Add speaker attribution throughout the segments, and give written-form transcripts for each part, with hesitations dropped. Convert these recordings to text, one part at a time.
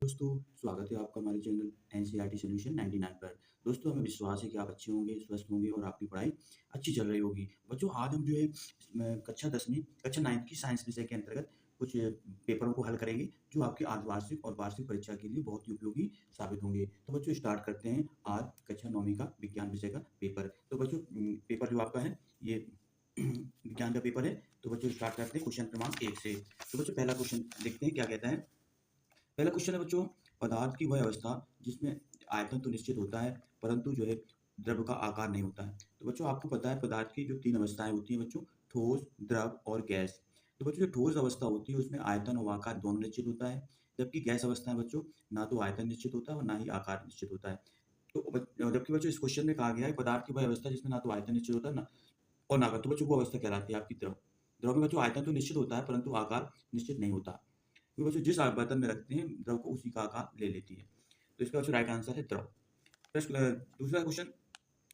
Speaker 1: दोस्तों, स्वागत है आपका हमारे चैनल एनसीईआरटी सॉल्यूशन 99 पर। दोस्तों, हमें विश्वास है कि आप अच्छे होंगे, स्वस्थ होंगे और आपकी पढ़ाई अच्छी चल रही होगी। बच्चों, आज हम जो है कक्षा 10वीं कक्षा 9th की साइंस विषय के अंतर्गत कुछ पेपरों को हल करेंगे, जो आपकी अर्धवार्षिक और वार्षिक परीक्षा के लिए बहुत ही उपयोगी साबित होंगे। तो बच्चों, स्टार्ट करते हैं आज कक्षा 9वीं का विज्ञान विषय का पेपर। तो बच्चों, पेपर जो आपका है, ये विज्ञान का पेपर है। तो बच्चों, स्टार्ट करते हैं क्वेश्चन क्रमांक 1 से। तो बच्चों, पहला क्वेश्चन देखते हैं क्या कहता है। पहला क्वेश्चन है बच्चों, पदार्थ की वह अवस्था जिसमें आयतन तो निश्चित होता है, परंतु जो है द्रव का आकार नहीं होता है। तो बच्चों, आपको पता है पदार्थ की जो 3 अवस्थाएँ होती हैं बच्चों, ठोस, द्रव और गैस। तो बच्चों, जो ठोस अवस्था होती है उसमें आयतन और आकार दोनों निश्चित होता है, जबकि गैस अवस्था में बच्चों ना तो आयतन निश्चित होता है और ना ही आकार निश्चित होता है। तो जबकि बच्चों इस क्वेश्चन में कहा गया है पदार्थ की वह अवस्था जिसमें ना तो आयतन निश्चित होता है ना और ना आकार। तो बच्चों, वो अवस्था कहलाती है आपकी द्रव। द्रव में बच्चों आयतन तो निश्चित होता है, परंतु आकार निश्चित नहीं होता। तो बच्चों, जिस बर्तन में रखते हैं द्रव को उसी का आकार ले लेती है। तो इसका बच्चों राइट आंसर है द्रव। दूसरा क्वेश्चन,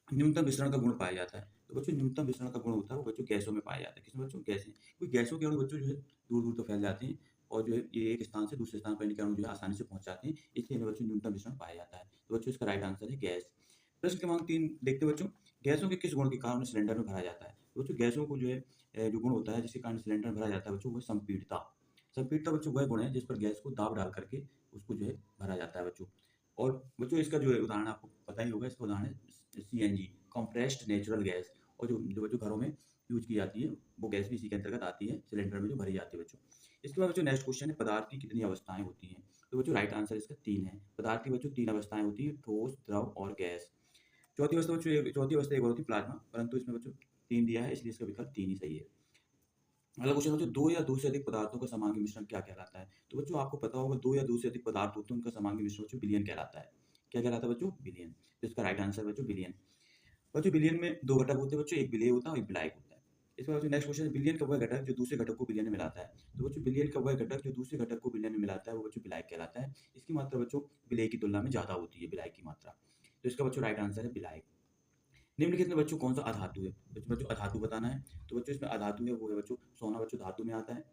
Speaker 1: न्यूनतम विसरण का गुण पाया जाता है। तो बच्चों, न्यूनतम विसरण का गुण होता है वो बच्चों गैसों में पाया जाता है। किसमें बच्चों? गैसें। क्योंकि गैसों के अणु बच्चों जो है दूर दूर तक फैल जाते हैं और जो है ये एक स्थान से दूसरे स्थान पर इनके अणु जो है आसानी से पहुंच जाते हैं, इसलिए इन्हें बच्चों न्यूनतम विसरण पाया जाता है। तो बच्चों, इसका राइट आंसर है गैस। प्रश्न क्रमांक 3 देखते हैं बच्चों, गैसों के किस गुण के कारण सिलेंडर में भरा जाता है। तो बच्चों, गैसों को जो है जो गुण होता है जिसके कारण सिलेंडर में भरा जाता है बच्चों, वो है संपीड़ितता। संपीड़ितता बच्चों वह गुण है जिस पर गैस को दाब डाल करके उसको जो है भरा जाता है बच्चों। और बच्चों, इसका जो है उदाहरण आपको पता ही होगा, इसका उदाहरण है सीएनजी, कंप्रेस्ड नेचुरल गैस। और जो जो बच्चों घरों में यूज की जाती है वो गैस भी इसी के अंतर्गत आती है, सिलेंडर में जो भरी जाती है बच्चों। इसके बाद बच्चों नेक्स्ट क्वेश्चन है, पदार्थ की कितनी अवस्थाएं होती हैं। तो बच्चों, राइट आंसर इसका 3 है। पदार्थ की बच्चों 3 अवस्थाएं होती हैं, ठोस, द्रव और गैस। चौथी अवस्था बच्चों चौथी अवस्था एक और होती है प्लाज्मा, परंतु इसमें बच्चों 3 दिया है, इसलिए इसका विकल्प 3 ही सही है। अगला क्वेश्चन बच्चों, दो या दो से अधिक पदार्थों का समांगी मिश्रण क्या कहलाता है। तो बच्चों, आपको पता होगा दो या दो से अधिक पदार्थ होते हैं उनका समांगी मिश्रण बच्चों विलयन कहलाता है। क्या कहलाता है बच्चों? विलयन। तो इसका राइट आंसर बच्चों विलयन। बच्चों, विलयन में 2 घटक होते हैं बच्चों, एक विलेय होता है और एक विलायक होता है। इसके बाद नेक्स्ट क्वेश्चन है, विलयन का वह घटक जो दूसरे घटक को विलयन में मिलाता है। तो बच्चों, विलयन का वह घटक जो दूसरे घटक को विलयन में मिलाता है वो बच्चों विलायक कहलाता है। इसकी मात्रा बच्चों विलेय की तुलना में ज़्यादा होती है, विलायक की मात्रा। तो इसका बच्चों राइट आंसर है विलायक। निम्नलिखित में बच्चों कौन सा अधातु है? बच्चों बच्चों अधातु बताना है। तो बच्चों, इसमें अधातु है वो है बच्चों सोना बच्चों धातु में आता है,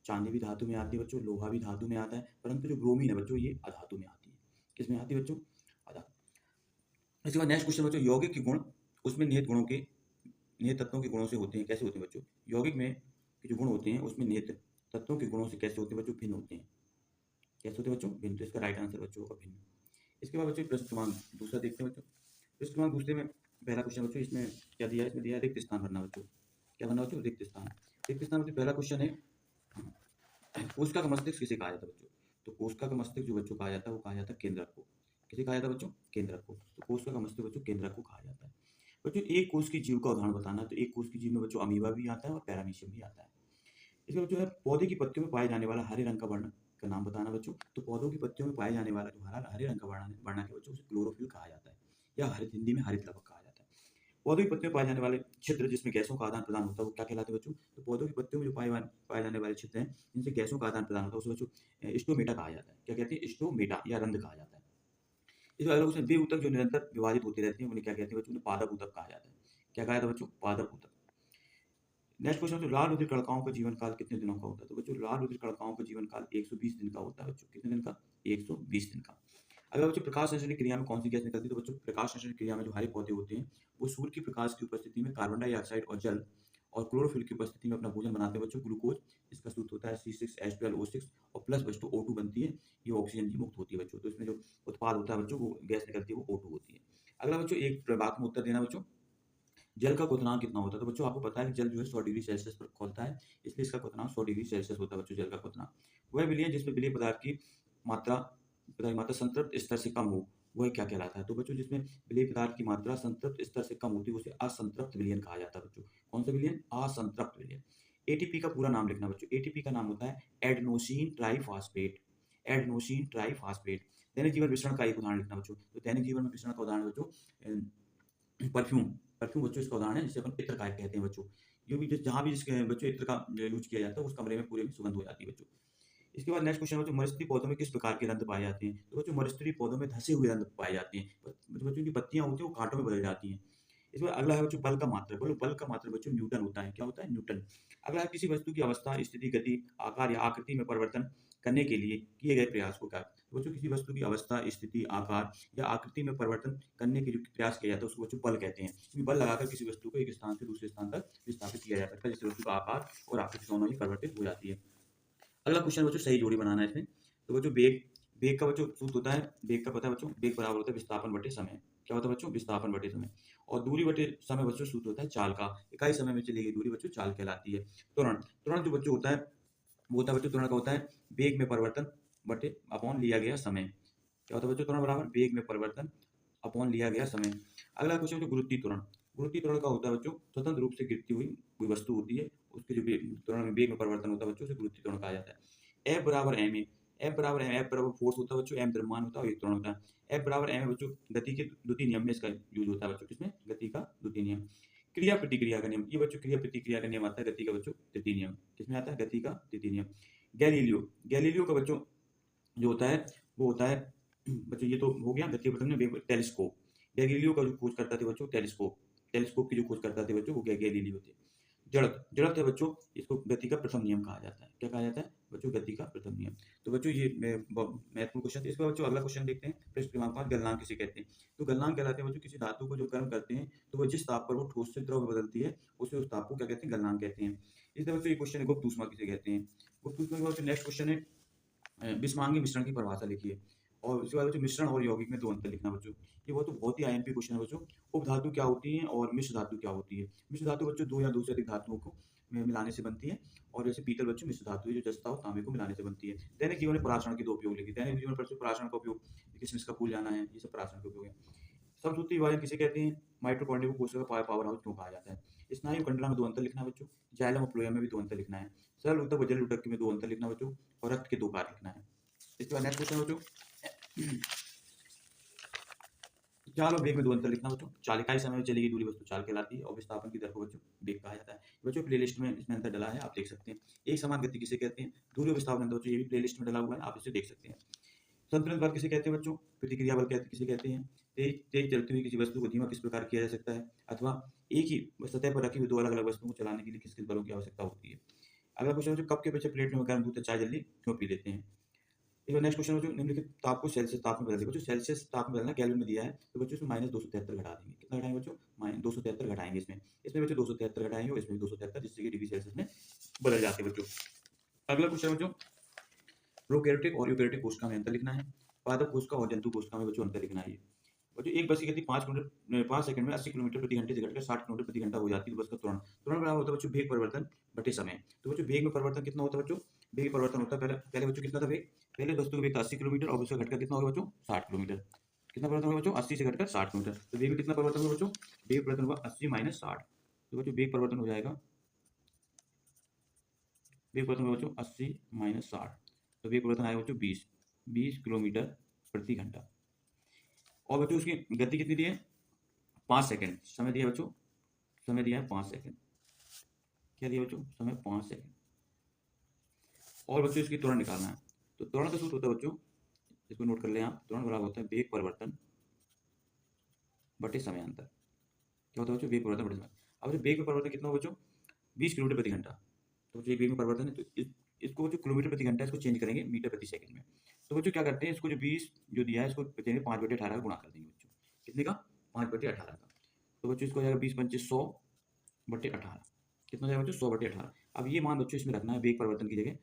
Speaker 1: चांदी भी धातु में आती है बच्चों, लोहा भी धातु में आता है, परंतु जो ब्रोमीन है बच्चों ये अधातु में आती है। किसमें आती है बच्चों? अधातु। इसके बाद नेक्स्ट क्वेश्चन बच्चों, यौगिक के गुण उसमें निहित तत्वों के गुणों से होते हैं, कैसे होते हैं बच्चों? यौगिक में के जो गुण होते हैं उसमें निहित तत्वों के गुणों से कैसे होते हैं बच्चों? भिन्न होते हैं। कैसे होते हैं बच्चों? भिन्न। तो इसका राइट आंसर बच्चों होगा भिन्न। इसके बाद बच्चों प्रश्न क्रमांक दूसरा देखते हैं बच्चों। प्रश्न क्रमांक दूसरे में पहला क्वेश्चन बच्चों, इसमें क्या दिया है? इसमें दिया है रिक्त स्थान भरना बच्चों। क्या भरना बच्चों? रिक्त स्थान। रिक्त स्थान बच्चों, पहला क्वेश्चन है, कोशिका का मस्तिष्क किसे कहा जाता है बच्चों? तो कोशिका का मस्तिष्क जो बच्चों कहा जाता है वो कहा जाता है केंद्रक को। किसे कहा जाता है बच्चों? केंद्रक को। तो कोशिका का मस्तिष्क बच्चों केंद्रक को कहा जाता है। बच्चों, एक कोश की जीव का उदाहरण बताना है। तो एक कोश की जीव में बच्चों अमीबा भी आता है और पैरामीशियम भी आता है। इसके बाद जो है पौधे की पत्तियों में पाए जाने वाला हरे रंग का वर्ण का नाम बताना बच्चों। तो पौधों की पत्तियों में पाए जाने वाला जो हरा हरे रंग का वर्ण है बच्चों, उसे क्लोरोफिल कहा जाता है या हरित, हिंदी में हरित लवक कहा जाता है। पौधों की पत्तियों में पाए जाने वाले क्षेत्र जिसमें गैसों का आदान प्रदान होता है वो क्या कहलाते हैं बच्चों? तो पौधों की पत्तियों में जो पाए जाने वाले क्षेत्र हैं जिनसे गैसों का आदान प्रदान होता है उसे बच्चों स्टोमेटा कहा जाता है। क्या कहते हैं? स्टोमेटा या रंध्र कहा जाता है। इसके अलावा उसमें वे ऊतक जो निरंतर विभाजित होते रहते हैं उन्हें क्या कहते हैं बच्चों? उन्हें पादप ऊतक कहा जाता है। क्या कहा जाता है बच्चों? पादप ऊतक। नेक्स्ट क्वेश्चन, तो लाल रुधिर कणिकाओं का जीवन काल कितने दिनों का होता है? तो बच्चों, लाल रुधिर कणिकाओं का जीवन काल 120 दिन का होता है बच्चों। कितने दिन का? 120 दिन का। अगर बच्चों प्रकाश संश्लेषण क्रिया में कौन सी गैस निकलती है? तो बच्चों, प्रकाश संश्लेषण क्रिया में जो हरे पौधे होते हैं वो सूर्य की प्रकाश की उपस्थिति में कार्बन डाइऑक्साइड और जल और क्लोरोफिल की उपस्थिति में अपना भोजन बनाते हैं बच्चों, ग्लूकोज। इसका सूत्र होता है C6H12O6 और प्लस बच्चों O2 बनती है, ये ऑक्सीजन की मुक्त होती है बच्चों। तो इसमें जो उत्पाद होता है बच्चों वो गैस निकलती है वो O2 होती है। अगला बच्चों, एक वाक्य में उत्तर देना बच्चों, जल का क्वथनांक कितना होता है? तो बच्चों, आपको पता है कि जल जो है 100 डिग्री सेल्सियस पर खौलता है, इसलिए इसका क्वथनांक 100 डिग्री सेल्सियस होता है बच्चों, जल का क्वथनांक। वह विलयन जिसमें विलेय मात्रा पदार्थ की मात्रा संतृप्त स्तर से कम हो, वह क्या कहलाता है? तो बच्चों, जिसमें विलेय पदार्थ की मात्रा संतृप्त स्तर से कम होती है उसे असंतृप्त विलयन कहा जाता है बच्चों। कौन सा विलयन? असंतृप्त विलयन। एटीपी का पूरा नाम लिखना बच्चों। एटीपी का नाम होता है एडेनोसिन ट्राइफॉस्फेट। Adenosine triphosphate. दैनिक जीवन मिश्रण का एक उदाहरण लिखना बच्चों। तो दैनिक जीवन में मिश्रण का उदाहरण है बच्चों परफ्यूम। परफ्यूम बच्चों इसका उदाहरण है जिसे अपन इत्र का कहते हैं बच्चों। ये भी जहाँ भी जिसके बच्चों इत्र का यूज किया जाता है उस कमरे में पूरे में सुगंध हो जाती है बच्चों। इसके बाद नेक्स्ट क्वेश्चन बच्चों, मर्सरी पौधों में किस प्रकार के रंध्र पाए जाते हैं? तो बच्चों, मर्सरी पौधों में धसे हुए रंध्र पाए जाते हैं। बच्चों की पत्तियां होती हैं वो कांटों में बदल जाती हैं। इसमें अगला है बच्चों बल का मात्रक। बोलो, बल का मात्रक बच्चों न्यूटन होता है। क्या होता है? न्यूटन। अगला है किसी वस्तु की अवस्था, स्थिति, गति, आकार या आकृति में परिवर्तन करने के लिए किए गए प्रयास को क्या, तो बच्चों किसी वस्तु की अवस्था, स्थिति, आकार या आकृति में परिवर्तन करने के जो प्रयास किया जाता है उसको बच्चों बल कहते हैं। इसमें बल लगाकर किसी वस्तु को एक स्थान से दूसरे स्थान तक विस्थापित किया जा सकता है, जिससे वस्तु का आकार और आकृति दोनों ही परिवर्तित हो जाती है। अगला क्वेश्चन बच्चों सही जोड़ी बनाना है इसमें। तो बच्चों बेग बेग का बच्चों सूत्र होता है, बेग का पता है बच्चों, बेग बराबर होता है विस्थापन बटे समय। क्या होता है बच्चों? विस्थापन बटे समय। और दूरी बटे समय बच्चों सूत्र होता है चाल का। इकाई समय में चली गई दूरी बच्चों चाल कहलाती है। त्वरण त्वरण जो बच्चों होता है वो होता है बच्चों, त्वरण का होता है वेग में परिवर्तन बटे अपॉन लिया गया समय। क्या होता है बच्चों? त्वरण बराबर वेग में परिवर्तन अपॉन लिया गया समय। अगला क्वेश्चन बच्चों गुरुत्वीय त्वरण। गुरुत्वीय त्वरण का होता है बच्चों स्वतंत्र रूप से गिरती हुई कोई वस्तु होती है, उसके जो त्वरण में वेग में परिवर्तन होता है बच्चों, उसे गुरुत्वीय त्वरण कहा जाता है। एफ बराबर एम ए, एफ बराबर एम, एफ बराबर फोर्स होता है बच्चों, एम द्रव्यमान होता है और एक त्वरण होता है। एफ बराबर एम है बच्चों गति के द्वितीय नियम में इसका यूज होता है बच्चों, किसमें? गति का द्वितीय नियम। क्रिया प्रतिक्रिया का नियम, ये बच्चों क्रिया प्रतिक्रिया का नियम आता है गति का बच्चों तृतीय नियम। किसमें आता है? गति का तृतीय नियम। गैलीलियो, गैलीलियो का बच्चों जो होता है वो होता है बच्चों, ये तो हो गया गति के प्रथम नियम। टेलीस्कोप, गैलीलियो का जो खोज करता थे बच्चों टेलीस्कोप, टेलीस्कोप की जो खोज करता थे बच्चों वो गैलीलियो थे। जड़त्व, जड़त्व है बच्चों, इसको गति का प्रथम नियम कहा जाता है। क्या कहा जाता है बच्चों? गति का प्रथम नियम। तो बच्चों ये महत्वपूर्ण क्वेश्चन थे। इसके बाद बच्चों अगला क्वेश्चन देखते हैं, प्रश्न क्रमांक 5, गलनांक किसे कहते हैं? तो गलनांक कहलाते हैं बच्चों किसी धातु को जो गर्म करते हैं तो वो जिस ताप पर वो ठोस से द्रव में बदलती है उसे उस ताप को क्या कहते हैं? गलनांक कहते हैं। इस तरह बच्चों ये क्वेश्चन है गुप्त ऊष्मा किसे कहते हैं? गुप्त ऊष्मा के बाद नेक्स्ट क्वेश्चन है विषमांगी मिश्रण की परिभाषा लिखिए। और उसके बाद बच्चों मिश्रण और यौगिक में दो अंतर लिखना बच्चों। ये वो तो बहुत ही आईएमपी क्वेश्चन है बच्चों। उपधातु क्या होती है और मिश्र धातु क्या होती है? मिश्र धातु बच्चों दो या दो से अधिक धातुओं को मिलाने से बनती है। और जैसे पीतल बच्चों मिश्र धातु है जो जस्ता और तांबे को मिलाने से बनती है। दैनिक जीवन में पराशरण के दो उपयोग लिखिए। दैनिक जीवन में पराशरण का उपयोग, किसमिस का फूल जाना है, ये सब पराशरण के उपयोग है। समसूत्री विभाजन किसे कहते हैं? माइटोकॉन्ड्रिया को कोशिका का पावर हाउस क्यों कहा जाता है? स्नायु कंडला में दो अंतर लिखना है बच्चों। जाइलम और फ्लोएम में भी दो अंतर लिखना है। सरल ऊतक व जल ऊतक में दो अंतर लिखना बच्चों। और रक्त के दो कार्य लिखना है। इसके बाद नेक्स्ट क्वेश्चन बच्चों चाल और वेग में दो अंतर लिखना बच्चों। चाल इकाई समय में चली गई दूरी वस्तु चाल कहलाती है और विस्थापन की दर को बच्चों वेग कहा जाता है। बच्चों प्लेलिस्ट में इसमें अंतर डला है, आप देख सकते हैं। एक समान गति किसे कहते हैं? दूरी और विस्थापन अंतर बच्चों ये भी प्लेलिस्ट में डला हुआ है, आप इसे देख सकते हैं। संतुलन बल किसे कहते हैं बच्चों? प्रतिक्रिया बल किसे कहते हैं? तेज तेज चलती हुई किसी वस्तु को धीमा किस प्रकार किया जा सकता है? अथवा एक ही सतह पर रखी हुई दो अलग अलग वस्तुओं को चलाने के लिए किस किस बलों की आवश्यकता होती है? अगला क्वेश्चन बच्चों कप के पीछे प्लेट में गर्म दूध या चाय जल्दी क्यों पी लेते हैं? एक नेक्स्ट क्वेश्चन बच्चों निम्नलिखित ताप को सेल्सियस ताप में बदल दें। बच्चों सेल्सियस ताप में बदलना केल्विन में दिया है तो बच्चों इसमें -273 घटा देंगे। कितना घटाएंगे बच्चों? -273 घटाएंगे इसमें। इसमें बच्चों 273 घटाएंगे और इसमें भी 273, जिससे कि डिग्री सेल्सियस में बदल जाते हैं बच्चों। अगला क्वेश्चन बच्चों प्रोकैरियोटिक और यूकैरियोटिक कोशिका में अंतर लिखना है। पादप कोशिका और जंतु कोशिका में बच्चों अंतर लिखना है। बच्चों एक बस की गति 5 सेकंड में 80 किलोमीटर प्रति घंटे से घटकर 60 किलोमीटर प्रति घंटा हो जाती है। तो बस का त्वरण त्वरण बराबर होता है बच्चों वेग परिवर्तन बटे समय। तो बच्चों वेग में परिवर्तन कितना होता है बच्चों? वेग परिवर्तन होता है पहले पहले बच्चों कितना था वेग? पहले वस्तु का वेग था 80 किलोमीटर और उससे घटकर कितना होगा बच्चों? 60 किलोमीटर। कितना परिवर्तन होगा बच्चों? 80 से घटकर 60 किलोमीटर। तो वेग में कितना परिवर्तन होगा बच्चों? वेग परिवर्तन होगा 80 माइनस 60। तो बच्चों वेग परिवर्तन हो जाएगा, वेग परिवर्तन होगा बच्चों 80 माइनस 60। तो वेग परिवर्तन आएगा बच्चों 20 किलोमीटर प्रति घंटा। और बच्चों उसकी गति कितनी दी है? 5 सेकंड। समय दिया बच्चों, समय दिया है 5 सेकंड। क्या दिया बच्चों? समय 5 सेकंड। और बच्चों इसकी त्वरण निकालना है। तो त्वरण का सूत्र होता है बच्चों, इसको नोट कर लें आप। त्वरण बराबर होता है वेग परिवर्तन बटे समय अंतर। क्या होता है बच्चों? वेग परिवर्तन बटे समय। अब जो वेग में परिवर्तन कितना हो बच्चों? 20 किलोमीटर प्रति घंटा। तो बच्चों वेग में परिवर्तन है तो इसको जो किलोमीटर प्रति घंटा इसको चेंज करेंगे मीटर प्रति सेकंड में। तो बच्चों क्या करते हैं, इसको जो 20 जो दिया है इसको देंगे 5/18 का गुणा कर देंगे बच्चों। कितने का? 5/18 का। तो बच्चों इसको हो जाएगा 20 पंचे 100/18। कितना हो जाएगा बच्चों? 100/18। अब ये मान बच्चों इसमें रखना है वेग परिवर्तन की जगह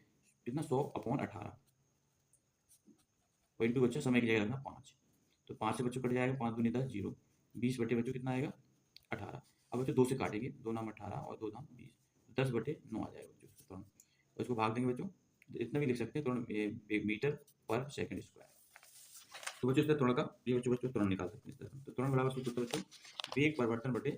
Speaker 1: कितना? 100/18 और इंटू बच्चों समय की जगह रखना 5। तो 5 से बच्चों कट जाएगा, 5 दूनी 10 0। 20 बटे बच्चों कितना आएगा? 18। अब बच्चों 2 से काटेंगे, 2 नाम 18 और 2 नाम 20, 10/9 आ जाएगा बच्चों इसको त्वरण। तो इसको भाग देंगे बच्चों, इतना भी लिख सकते हैं त्वरण मीटर पर सेकंड स्क्वायर। तो बच्चों इसका त्वरण का ये बच्चों त्वरण निकाल सकते हैं इस तरह। तो त्वरण बराबर सूत्र होता है बच्चों वेग परिवर्तन बटे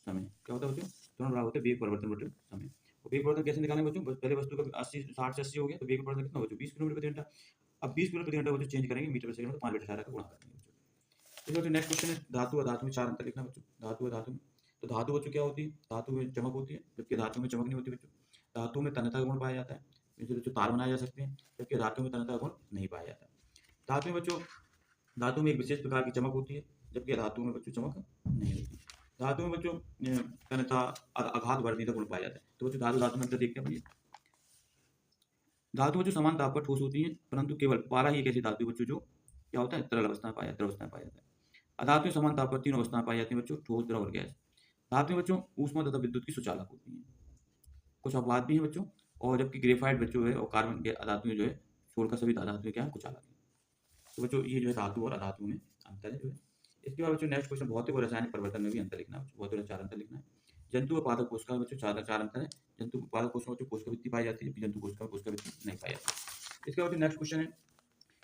Speaker 1: समय। क्या होता है बच्चों? त्वरण बराबर होता है वेग परिवर्तन बटे समय। और वेग परिवर्तन कैसे निकालेंगे बच्चों? पहले वस्तु का 80 60 से 80 हो गया तो वेग परिवर्तन कितना बच्चों? 20 किलोमीटर प्रति घंटा। अब 20 किलोमीटर प्रति घंटा बच्चों चेंज करेंगे मीटर प्रति सेकंड में, तो 5/18 का गुणा कर देंगे बच्चों। तो बच्चों नेक्स्ट क्वेश्चन है धातु और धातु में 4 अंतर लिखना बच्चों। धातु और धातु में, तो धातु बच्चों क्या होती है? धातु में चमक होती है जबकि धातु में चमक नहीं होती बच्चों। धातु में तन्यता का गुण पाया जाता है, इससे बच्चों तार बनाए जा सकते हैं, जबकि धातु में तन्यता का गुण नहीं पाया जाता। धातु में बच्चों, धातु में एक विशेष प्रकार की चमक होती है जबकि धातु में बच्चों चमक नहीं होती। धातु में बच्चों तन्यता आघात वर्धनीयता गुण पाया जाता है। तो बच्चों धातु धातु में अंतर देखते हैं। धातु बच्चों समान ताप पर ठोस होती हैं, परंतु केवल पारा ही एक ऐसी धातु है बच्चों जो क्या होता है, तरल अवस्था में पाया द्रव अवस्था में पाया जाता है। अधातुएं समान ताप पर तीनों अवस्था में पाई जाती हैं बच्चों, ठोस, द्रव और गैस। धातुएं बच्चों ऊष्मा तथा विद्युत की सुचालक होती हैं। कुछ अपवाद भी हैं बच्चों, और जबकि ग्रेफाइट बच्चों है और कार्बन के अधातुएं जो है छोड़कर सभी धातुएं क्या है, कुचालक हैं। तो बच्चों ये जो है धातु और अधातु में अंतर है जो है। इसके बाद बच्चों नेक्स्ट क्वेश्चन, भौतिक और रासायनिक परिवर्तन में भी अंतर लिखना है बच्चों, भौतिक और चार अंतर लिखना है। जंतु और पादप कोशिका में बच्चों चार चार अंतर है। जंतु पादप कोशिका में बच्चों कोशिकावृत्ति पाई जाती है, जबकि जंतु कोशिका में कोशिकावृत्ति नहीं पाई जाती। इसके बाद नेक्स्ट क्वेश्चन है,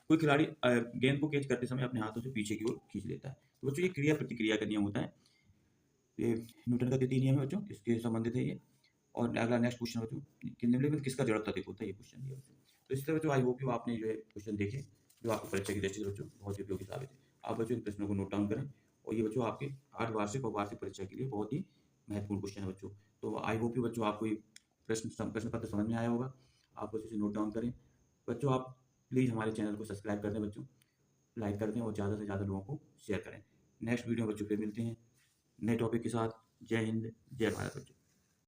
Speaker 1: कोई खिलाड़ी गेंद को कैच करते समय अपने हाथों से पीछे की ओर खींच लेता है। तो बच्चों ये क्रिया प्रतिक्रिया का नियम होता है, ये न्यूटन का द्वितीय नियम है बच्चों, इसके संबंधित है ये। और अगला नेक्स्ट क्वेश्चन बच्चों, कि निम्नलिखित में किसका जड़त्व अधिक होता है, ये क्वेश्चन दिया बच्चों। तो इस तरह बच्चों आई होप यू आपने जो है क्वेश्चन देखे, जो आपकी परीक्षा की दृष्टि से बच्चों बहुत ही उपयोगी साबित है। आप बच्चों इन प्रश्नों को नोट डाउन करें, और ये बच्चों आपके अर्धवार्षिक और वार्षिक परीक्षा के लिए बहुत ही महत्वपूर्ण क्वेश्चन है बच्चों। तो आई होप यू बच्चों आपको ये प्रश्न पत्र समझ में आया होगा। आप बच्चों इसे नोट डाउन करें। बच्चों आप प्लीज़ हमारे चैनल को सब्सक्राइब कर दें बच्चों, लाइक कर दें और ज़्यादा से ज़्यादा लोगों को शेयर करें। नेक्स्ट वीडियो में बच्चों फिर मिलते हैं नए टॉपिक के साथ। जय हिंद, जय भारत बच्चों।